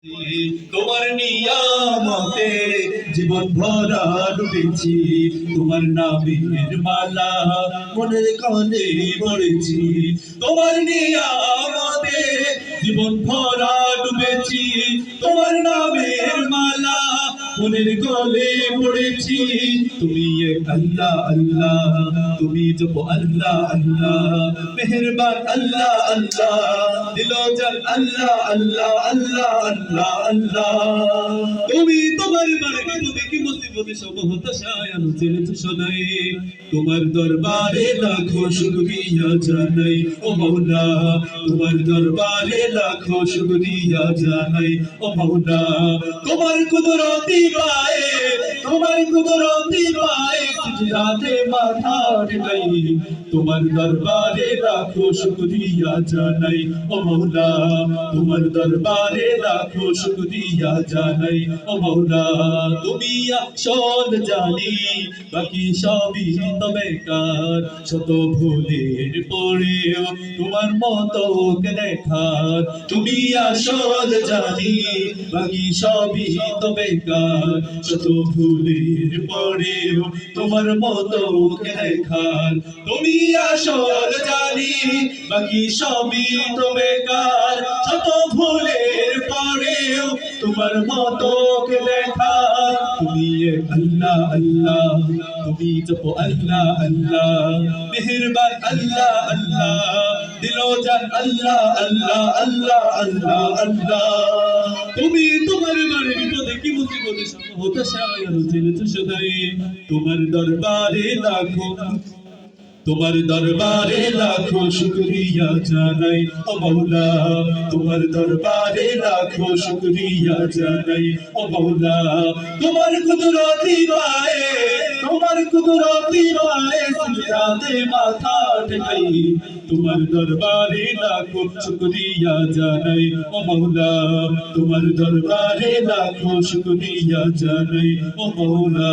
তোমার নিয়ামতে জীবন ভরা ডুবেছি, তোমার নামের মালা মনের কানে পড়েছি। তোমার নিয়ামতে জীবন ভরা ডুবেছি, তোমার নামের মালা মনের গলে পড়েছি। তুমি এক আল্লাহ আল্লাহ, তুমি জপ আল্লাহ আল্লাহ, মেহেরবান আল্লাহ আল্লাহ, দিলো জান আল্লাহ আল্লাহ আল্লাহ আল্লাহ আল্লাহ। তুমি তোমার বারে বিপদে মুসিবতে সব হতাশায় ছেড়েছো সদাই, তোমার দরবারে লাখো শুকরিয়া জানাই ও মাওলা, তোমার দরবারে লাখো শুকরিয়া জানাই ও মাওলা। তোমার কুদরতি পায়ে, তোমার কুদরতি পায়ে সিজদাতে মাথা ঠেকাই, তোমার দরবারে লাখো শুকরিয়া জানাই ও মাওলা, তোমার দরবারে লাখো শুকরিয়া জানাই ও মাওলা। তুমি আসল জানি বাকি সবই তো বেকার, শত ভুলের পরেও তোমার মতো দেখার। তুমি আসল জানি বাকি সবই তো বেকার, শত ভুলের পরেও তোমার মতো দেখার। তুমি আসল জানি বাকি সবই তো বেকার, শত ভুলের পরেও তোমার মতো দেখার। তুমি আল্লাহ আল্লাহ, তুমি জপ আল্লাহ আল্লাহ, মেহেরবান আল্লাহ আল্লাহ, দিলো জান আল্লাহ আল্লাহ আল্লাহ আল্লাহ আল্লাহ। তুমি তোমার বারে বিপদে কি মুসিবতে সব হতাশায় ছেড়েছো সদাই, তোমার দরবারে লাখো, তোমার দরবারে লাখো শুকরিয়া জানাই ও মাওলা, তোমার দরবারে লাখো শুকরিয়া জানাই ও মাওলা। তোমার কুদরতি পায়ে, তোমার কুদরতি পায়ে সিজদাতে মাথা ঠেকাই, তোমার দরবারে লাখো শুকরিয়া জানাই ও মাওলা, তোমার দরবারে লাখো শুকরিয়া জানাই ও মাওলা।